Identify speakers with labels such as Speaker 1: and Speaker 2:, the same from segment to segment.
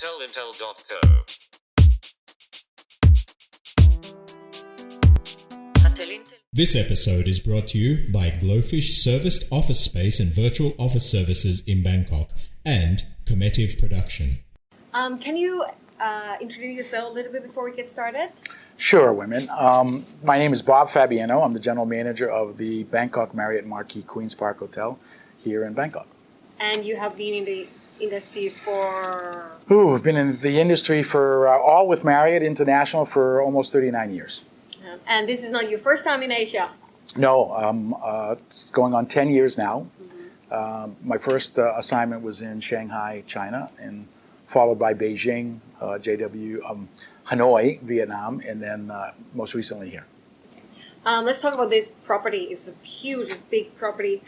Speaker 1: hotelintel.co.
Speaker 2: This episode is brought to you by Glowfish Serviced Office Space and Virtual Office Services in Bangkok and Commetive Production.
Speaker 3: Can you introduce yourself a little bit before we get started?
Speaker 4: Sure, women. My name is Bob Fabiano. I'm the general manager of the Bangkok Marriott Marquis Queens Park Hotel here in Bangkok.
Speaker 3: And you have been in the industry for...
Speaker 4: I've been in the industry for, all with Marriott International, for almost 39 years.
Speaker 3: And this is not your first time in Asia?
Speaker 4: No, it's going on 10 years now. My first assignment was in Shanghai, China, and followed by Beijing, Hanoi, Vietnam, and then most recently here.
Speaker 3: Let's talk about this property. It's a huge, it's a big property.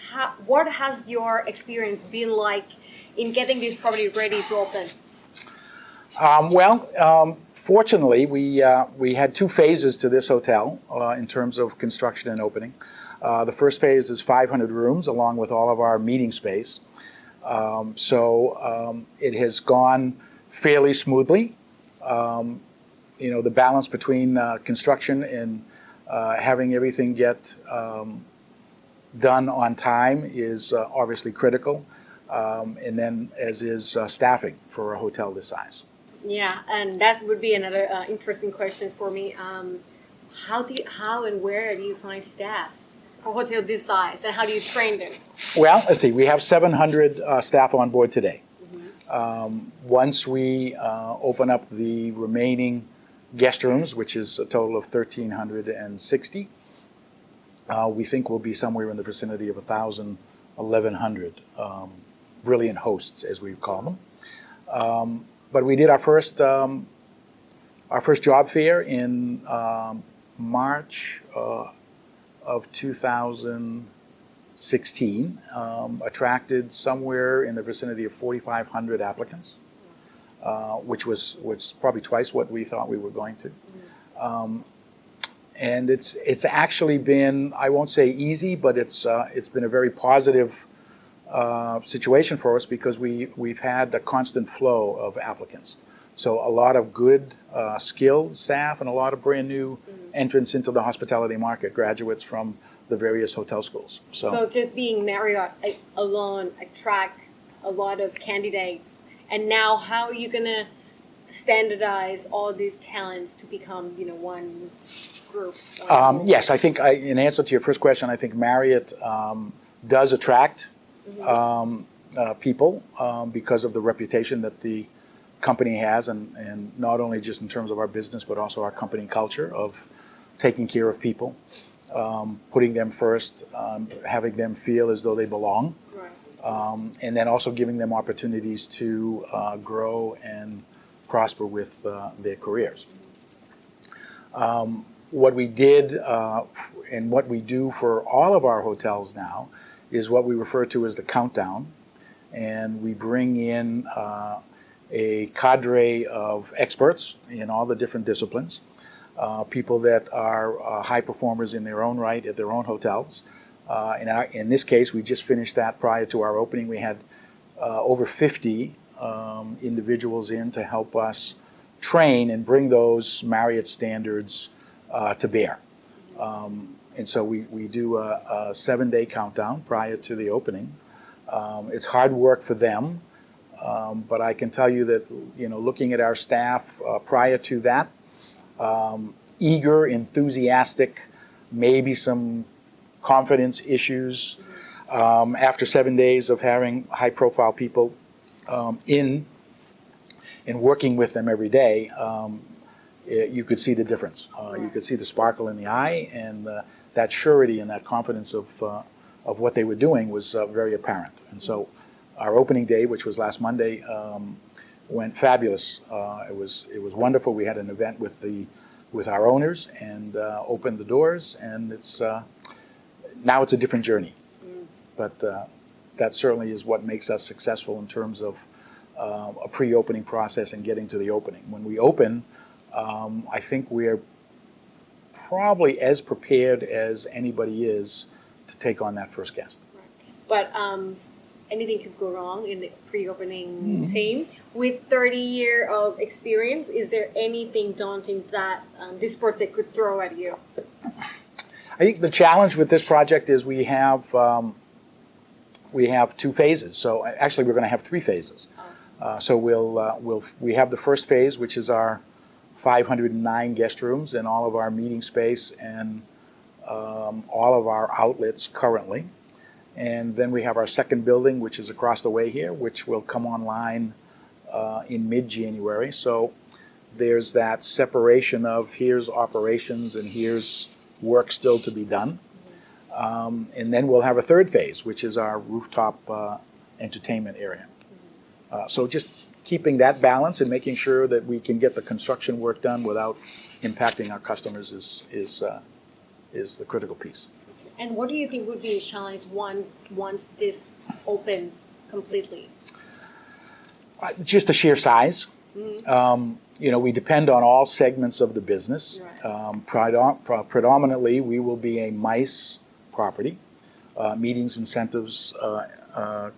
Speaker 3: What has your experience been like in getting this property ready to open?
Speaker 4: Fortunately, we had two phases to this hotel in terms of construction and opening. The first phase is 500 rooms, along with all of our meeting space. It has gone fairly smoothly. The balance between construction and having everything get done on time is obviously critical, and then as is staffing for a hotel this size.
Speaker 3: Yeah, and that would be another interesting question for me. How and where do you find staff for a hotel this size, and how do you train them?
Speaker 4: Well, let's see. We have 700 staff on board today. Once we open up the remaining guest rooms, which is a total of 1,360, we think we'll be somewhere in the vicinity of 1,000, 1,100 brilliant hosts, as we call them. But we did our first job fair in March of 2016. Attracted somewhere in the vicinity of 4,500 applicants, which was probably twice what we thought we were going to. And it's actually been, I won't say easy, but it's been a very positive situation for us because we've had a constant flow of applicants. So a lot of good skilled staff and a lot of brand new entrants into the hospitality market, graduates from the various hotel schools.
Speaker 3: So just being Marriott alone attract a lot of candidates. And now how are you going to standardize all these talents to become, one group?
Speaker 4: Yes, I think in answer to your first question, I think Marriott does attract people because of the reputation that the company has, and not only just in terms of our business, but also our company culture of taking care of people, putting them first, having them feel as though they belong, and then also giving them opportunities to grow and prosper with their careers. What we did and what we do for all of our hotels now is what we refer to as the countdown, and we bring in a cadre of experts in all the different disciplines, people that are high performers in their own right at their own hotels. In this case, we just finished that prior to our opening. We had over 50 individuals in to help us train and bring those Marriott standards to bear. And so we do a 7-day countdown prior to the opening. It's hard work for them, but I can tell you that, looking at our staff prior to that, eager, enthusiastic, maybe some confidence issues. After 7 days of having high-profile people in and working with them every day, you could see the difference. You could see the sparkle in the eye, and that surety and that confidence of what they were doing was very apparent. And so our opening day, which was last Monday, went fabulous. It was wonderful. We had an event with our owners and opened the doors, and now it's a different journey. But that certainly is what makes us successful in terms of a pre-opening process and getting to the opening. When we open, I think we're probably as prepared as anybody is to take on that first guest.
Speaker 3: But anything could go wrong in the pre-opening team. With 30 years of experience, is there anything daunting that this project could throw at you?
Speaker 4: I think the challenge with this project is we have 2 phases. So actually, we're going to have 3 phases. So we have the first phase, which is our 509 guest rooms and all of our meeting space and all of our outlets currently. And then we have our second building, which is across the way here, which will come online in mid-January. So there's that separation of here's operations and here's work still to be done. And then we'll have a third phase, which is our rooftop entertainment area. So just keeping that balance and making sure that we can get the construction work done without impacting our customers is the critical piece.
Speaker 3: And what do you think would be a challenge once this open completely?
Speaker 4: Just the sheer size. We depend on all segments of the business.
Speaker 3: Right.
Speaker 4: Predominantly, we will be a MICE property, meetings, incentives,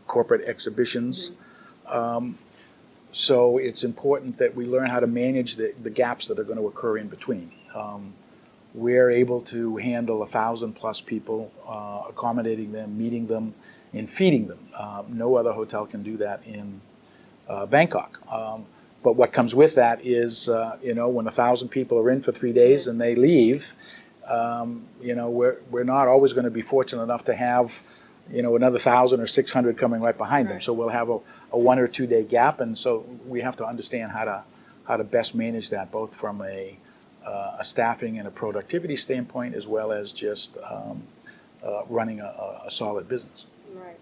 Speaker 4: corporate exhibitions. So it's important that we learn how to manage the gaps that are going to occur in between. We're able to handle 1,000+ people, accommodating them, meeting them, and feeding them. No other hotel can do that in Bangkok. But what comes with that is, when 1,000 people are in for 3 days and they leave, we're not always going to be fortunate enough to have, another 1,000 or 600 coming right behind them. So we'll have a 1 or 2 day gap, and so we have to understand how to best manage that, both from a staffing and a productivity standpoint, as well as just running a solid business.
Speaker 3: Right.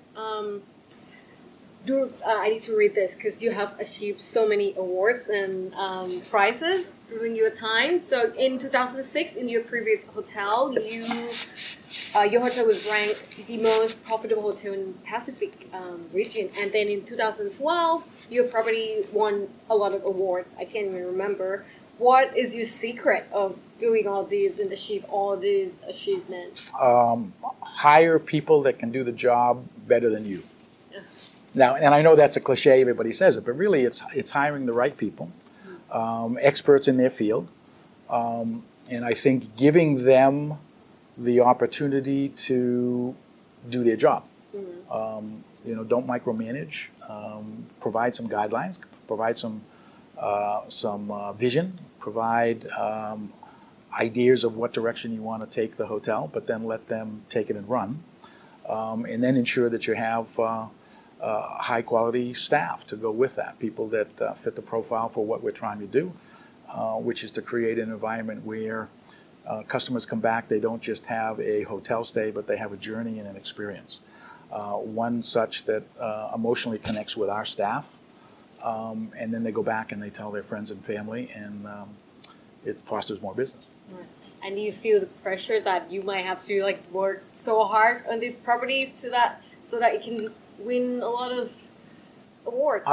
Speaker 3: I need to read this because you have achieved so many awards and prizes during your time. So in 2006, in your previous hotel, your hotel was ranked the most profitable hotel in Pacific region. And then in 2012, your property won a lot of awards. I can't even remember. What is your secret of doing all these and achieve all these achievements?
Speaker 4: Hire people that can do the job better than you. Now, and I know that's a cliche, everybody says it, but really it's hiring the right people, experts in their field, and I think giving them the opportunity to do their job. Don't micromanage, provide some guidelines, provide some vision, provide ideas of what direction you want to take the hotel, but then let them take it and run, and then ensure that you have high quality staff to go with that, people that fit the profile for what we're trying to do, which is to create an environment where customers come back, they don't just have a hotel stay, but they have a journey and an experience. One such that emotionally connects with our staff, and then they go back and they tell their friends and family, and it fosters more business.
Speaker 3: Right. And do you feel the pressure that you might have to work so hard on these properties so that you can win a lot of awards?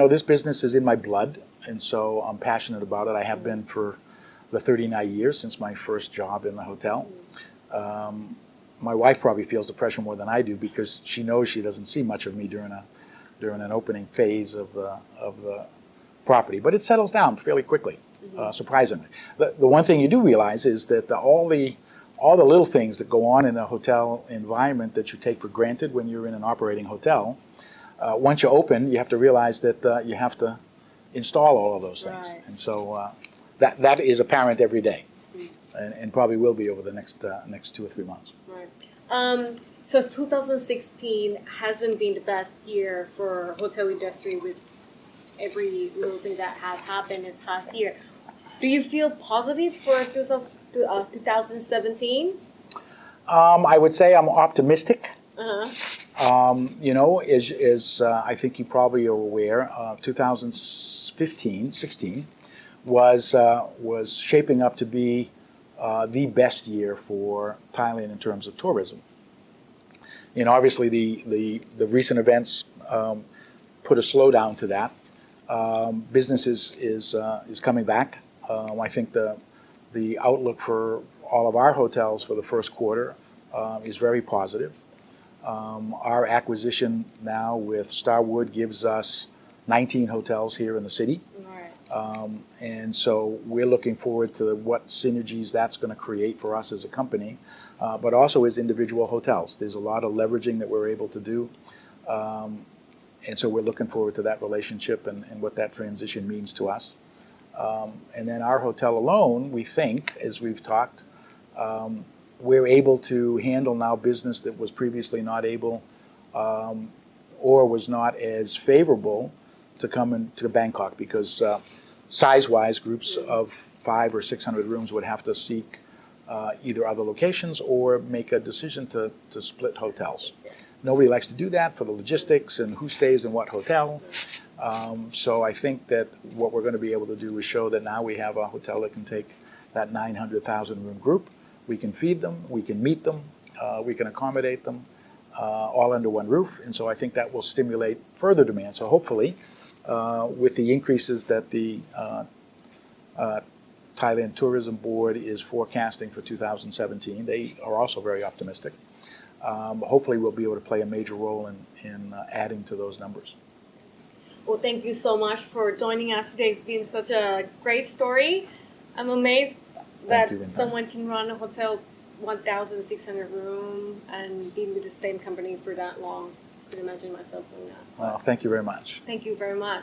Speaker 4: This business is in my blood, and so I'm passionate about it. I have been for the 39 years since my first job in the hotel. My wife probably feels the pressure more than I do because she knows she doesn't see much of me during an opening phase of the property, but it settles down fairly quickly, surprisingly. The one thing you do realize is that all the little things that go on in a hotel environment that you take for granted when you're in an operating hotel, once you open, you have to realize that you have to install all of those things.
Speaker 3: Right.
Speaker 4: And so that is apparent every day, and probably will be over the next 2 or 3 months.
Speaker 3: Right. So 2016 hasn't been the best year for hotel industry with every little thing that has happened in the past year. Do you feel positive for 2017?
Speaker 4: I would say I'm optimistic.
Speaker 3: Uh-huh.
Speaker 4: As I think you probably are aware, 2016 was shaping up to be the best year for Thailand in terms of tourism. Obviously the recent events put a slowdown to that. Business is coming back. I think the outlook for all of our hotels for the first quarter is very positive. Our acquisition now with Starwood gives us 19 hotels here in the city.
Speaker 3: All right.
Speaker 4: And so we're looking forward to what synergies that's going to create for us as a company, but also as individual hotels. There's a lot of leveraging that we're able to do. And so we're looking forward to that relationship and what that transition means to us. And then our hotel alone, we think, as we've talked, we're able to handle now business that was previously not able or was not as favorable to come into Bangkok, because size-wise, groups of 500 or 600 rooms would have to seek either other locations or make a decision to split hotels. Nobody likes to do that for the logistics and who stays in what hotel. So I think that what we're going to be able to do is show that now we have a hotel that can take that 900,000 room group. We can feed them, we can meet them, we can accommodate them all under one roof. And so I think that will stimulate further demand. So hopefully, with the increases that the Thailand Tourism Board is forecasting for 2017, they are also very optimistic. Hopefully we'll be able to play a major role in adding to those numbers.
Speaker 3: Well, thank you so much for joining us today. It's been such a great story. I'm amazed that someone can run a hotel 1,600 room and be with the same company for that long. I can imagine myself doing that.
Speaker 4: Well, thank you very much.
Speaker 3: Thank you very much.